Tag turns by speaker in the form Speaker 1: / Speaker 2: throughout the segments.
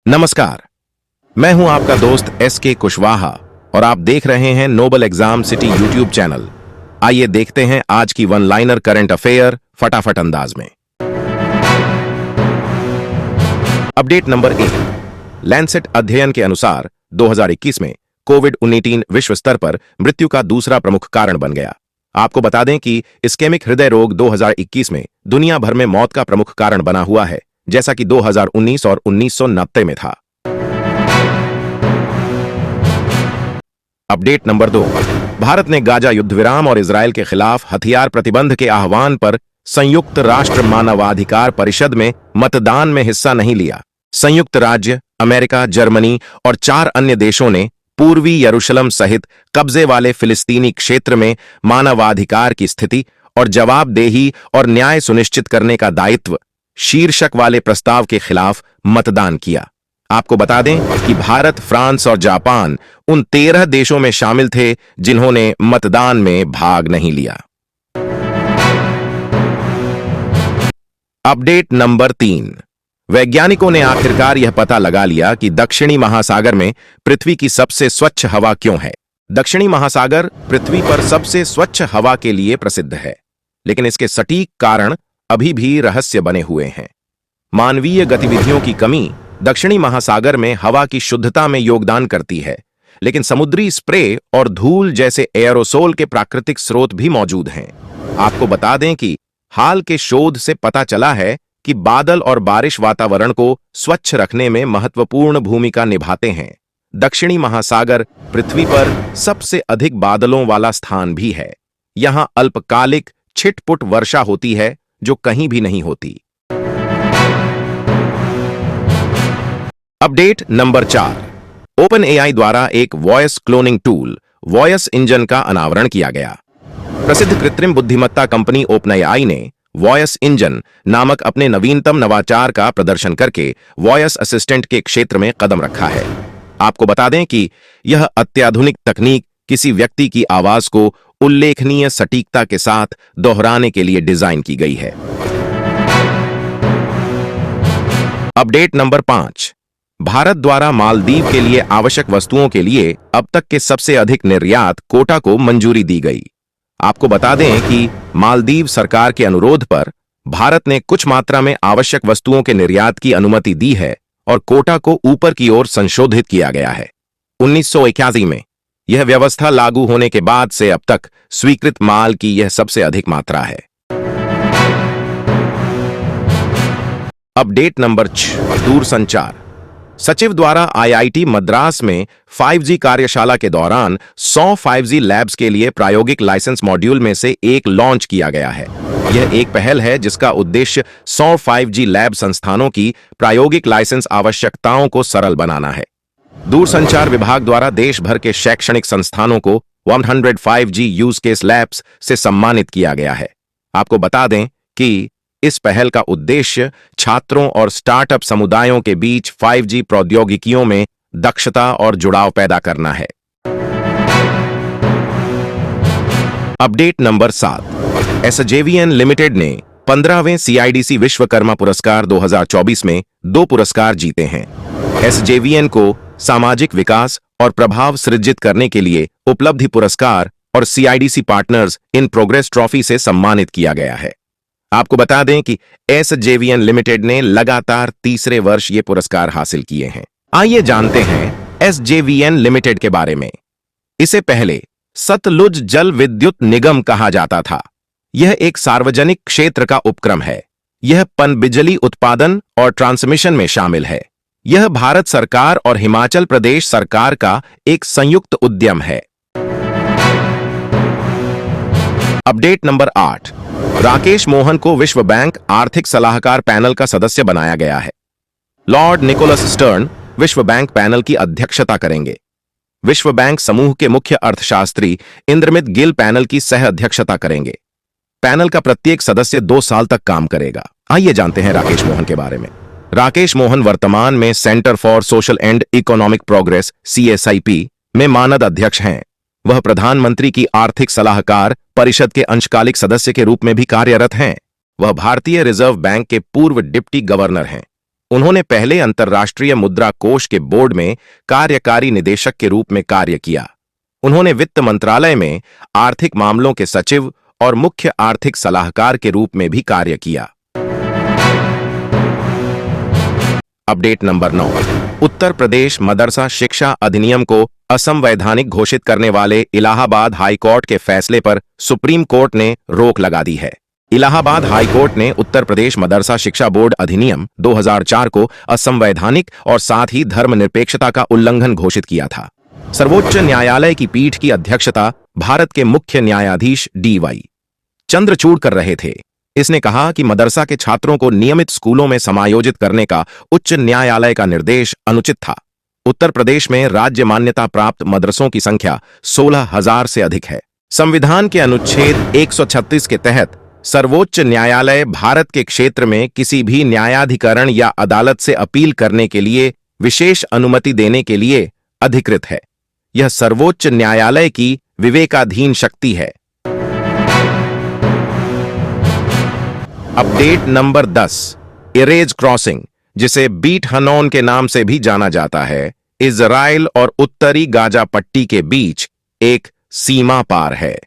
Speaker 1: नमस्कार, मैं हूं आपका दोस्त एस.के. कुशवाहा और आप देख रहे हैं Noble Exam City YouTube channel. आइए देखते हैं आज की वन लाइनर करंट अफेयर फटाफट अंदाज में। Update number 1। लैंसेट अध्ययन के अनुसार 2021 में कोविड-19 विश्व स्तर पर मृत्यु का दूसरा प्रमुख कारण बन गया। आपको बता दें कि इस्केमिक हृदय रोग 2021 में दुनिया भर में मौत का प्रमुख कारण बना हुआ है, जैसा कि 2019 और 1990 में था। Update number 2। भारत ने गाजा युद्ध विराम और इजरायल के खिलाफ हथियार प्रतिबंध के आह्वान पर संयुक्त राष्ट्र मानवाधिकार परिषद में मतदान में हिस्सा नहीं लिया। संयुक्त राज्य, अमेरिका, जर्मनी और 4 अन्य देशों ने पूर्वी यरूशलेम सहित कब्जे वाले फिलिस्तीनी क्षेत्र में मानवाधिकार की स्थिति और जवाबदेही और न्याय सुनिश्चित करने का दायित्व शीर्षक वाले प्रस्ताव के खिलाफ मतदान किया। आपको बता दें कि भारत, फ्रांस और जापान उन 13 देशों में शामिल थे जिन्होंने मतदान में भाग नहीं लिया। Update number 3। वैज्ञानिकों ने आखिरकार यह पता लगा लिया कि दक्षिणी महासागर में पृथ्वी की सबसे स्वच्छ हवा क्यों है। दक्षिणी महासागर पृथ्वी पर सबसे स्वच्छ हवा के लिए प्रसिद्ध है, लेकिन इसके सटीक कारण अभी भी रहस्य बने हुए हैं। मानवीय गतिविधियों की कमी दक्षिणी महासागर में हवा की शुद्धता में योगदान करती है, लेकिन समुद्री स्प्रे और धूल जैसे एयरोसोल के प्राकृतिक स्रोत भी मौजूद हैं। आपको बता दें कि हाल के शोध से पता चला है कि बादल और बारिश वातावरण को स्वच्छ रखने में महत्वपूर्ण भूमिका निभाते हैं। दक्षिणी महासागर पृथ्वी पर सबसे अधिक बादलों वाला स्थान भी है। यहां अल्पकालिक छिटपुट वर्षा होती है जो कहीं भी नहीं होती। Update number 4। ओपन एआई द्वारा एक voice cloning tool voice engine का अनावरण किया गया। प्रसिद्ध कृत्रिम बुद्धिमत्ता कंपनी ओपन एआई ने वॉयस इंजन नामक अपने नवीनतम नवाचार का प्रदर्शन करके वॉयस असिस्टेंट के क्षेत्र में कदम रखा है। आपको बता दें कि यह अत्याधुनिक तकनीक किसी व्यक्ति की आवाज को उल्लेखनीय सटीकता के साथ दोहराने के लिए डिजाइन की गई है। Update number 5। भारत द्वारा मालदीव के लिए आवश्यक वस्तुओं के लिए अब तक के सबसे अधिक निर्यात कोटा को मंजूरी दी गई। आपको बता दें कि मालदीव सरकार के अनुरोध पर भारत ने कुछ मात्रा में आवश्यक वस्तुओं के निर्यात की अनुमति दी है और कोटा को ऊपर की ओर संशोधित किया गया है। 1981 में यह व्यवस्था लागू होने के बाद से अब तक स्वीकृत माल की यह सबसे अधिक मात्रा है। Update number 6। दूरसंचार सचिव द्वारा आईआईटी मद्रास में 5G कार्यशाला के दौरान 100 5G लैब्स के लिए प्रायोगिक लाइसेंस मॉड्यूल में से एक लॉन्च किया गया है। यह एक पहल है जिसका उद्देश्य 100 5G लैब संस्थानों की प्रायोगिक लाइसेंस आवश्यकताओं को सरल बनाना है। दूरसंचार विभाग द्वारा देश भर के शैक्षणिक संस्थानों को 100 5G यूज केस लैब्स से सम्मानित किया गया है। आपको बता दें कि इस पहल का उद्देश्य छात्रों और स्टार्टअप समुदायों के बीच 5G प्रौद्योगिकियों में दक्षता और जुड़ाव पैदा करना है। Update number 7। एसजेवीएन लिमिटेड ने 15वें CIDC विश्वकर्मा पुरस्कार 2024 में 2 पुरस्कार जीते हैं। एसजेवीएन को सामाजिक विकास और प्रभाव सृजित करने के लिए उपलब्धि पुरस्कार और CIDC partners in progress trophy से सम्मानित किया गया है। आपको बता दें कि एसजेवीएन लिमिटेड ने लगातार तीसरे वर्ष ये पुरस्कार हासिल किए हैं। आइए जानते हैं एसजेवीएन लिमिटेड के बारे में। इसे पहले सतलुज जल विद्युत निगम कहा जाता था। यह एक सार्वजनिक क्षेत्र का उपक्रम है। यह पनबिजली उत्पादन और ट्रांसमिशन में शामिल है। यह भारत सरकार और हिमाचल प्रदेश सरकार का एक संयुक्त उद्यम है। Update number 8। राकेश मोहन को विश्व बैंक आर्थिक सलाहकार पैनल का सदस्य बनाया गया है। लॉर्ड निकोलस स्टर्न विश्व बैंक पैनल की अध्यक्षता करेंगे। विश्व बैंक समूह के मुख्य अर्थशास्त्री इंद्रमित गिल पैनल की सह अध्यक्षता करेंगे। पैनल का प्रत्येक सदस्य 2 साल तक काम करेगा। आइए जानते हैं राकेश मोहन के बारे में। राकेश मोहन वर्तमान में centre for social and economic progress CSIP में मानद अध्यक्ष हैं। वह प्रधानमंत्री की आर्थिक सलाहकार परिषद के अंशकालिक सदस्य के रूप में भी कार्यरत हैं। वह भारतीय रिजर्व बैंक के पूर्व डिप्टी गवर्नर हैं। उन्होंने पहले अंतर्राष्ट्रीय मुद्रा कोष के बोर्ड में कार्यकारी निदेशक के रूप में कार्य किया। उन्होंने वित्त मंत्रालय में आर्थिक मामलों के सचिव और मुख्य आर्थिक सलाहकार के रूप में भी कार्य किया। Update number 9। उत्तर प्रदेश मदरसा शिक्षा अधिनियम को असंवैधानिक घोषित करने वाले इलाहाबाद हाई कोर्ट के फैसले पर सुप्रीम कोर्ट ने रोक लगा दी है। इलाहाबाद हाई कोर्ट ने उत्तर प्रदेश मदरसा शिक्षा बोर्ड अधिनियम 2004 को असंवैधानिक और साथ ही धर्मनिरपेक्षता का उल्लंघन घोषित किया था। सर्वोच्च न्यायालय की पीठ की अध्यक्षता भारत के मुख्य न्यायाधीश DY चंद्रचूड़ कर रहे थे। इसने कहा कि मदरसा के छात्रों को नियमित स्कूलों में समायोजित करने का उच्च न्यायालय का निर्देश अनुचित था। उत्तर प्रदेश में राज्य मान्यता प्राप्त मदरसों की संख्या 16,000 से अधिक है। संविधान के अनुच्छेद 136 के तहत सर्वोच्च न्यायालय भारत के क्षेत्र में किसी भी न्यायाधिकरण या अदालत से अपील करने के लिए विशेष अनुमति देने के लिए अधिकृत है। यह सर्वोच्च न्यायालय की विवेकाधीन शक्ति है। Update number 10। इरेज क्रॉसिंग, जिसे बीट हनोन के नाम से भी जाना जाता है, इजराइल और उत्तरी गाजा पट्टी के बीच एक सीमा पार है।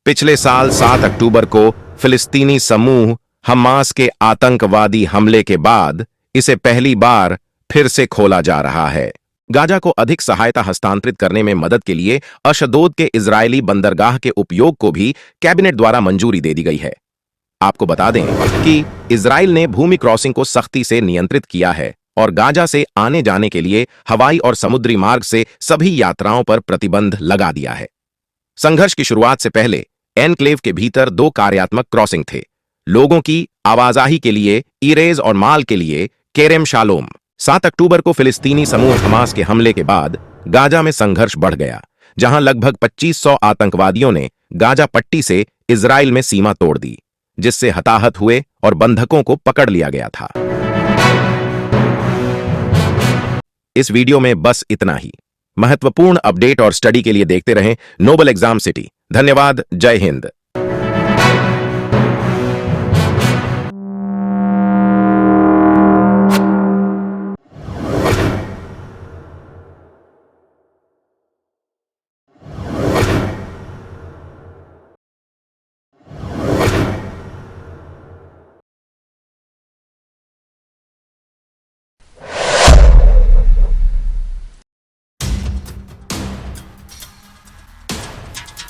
Speaker 1: पिछले साल 7 अक्टूबर को फिलिस्तीनी समूह हमास के आतंकवादी हमले के बाद इसे पहली बार फिर से खोला जा रहा है। गाजा को अधिक सहायता हस्तांतरित करने में मदद के लिए अशदोद के इजरायली बंदरगाह के उपयोग को भी कैबिनेट द्वारा मंजूरी दे दी गई है। आपको बता दें कि इजराइल ने भूमि क्रॉसिंग को सख्ती से नियंत्रित किया है और गाजा से आने जाने के लिए हवाई और समुद्री मार्ग से सभी यात्राओं पर प्रतिबंध लगा दिया है। संघर्ष की शुरुआत से पहले एनक्लेव के भीतर 2 कार्यात्मक क्रॉसिंग थे, लोगों की आवाजाही के लिए इरेज और माल के लिए केरेम शालोम। 7 अक्टूबर को फिलिस्तीनी समूह हमास के हमले के बाद गाजा में संघर्ष बढ़ गया, जहां लगभग 2500 आतंकवादियों ने गाजा पट्टी से इजराइल में सीमा तोड़ दी, जिससे हताहत हुए और बंधकों को पकड़ लिया गया था। इस वीडियो में बस इतना ही। महत्वपूर्ण अपडेट और स्टडी के लिए देखते रहें नोबल एग्जाम सिटी। धन्यवाद। जय हिंद।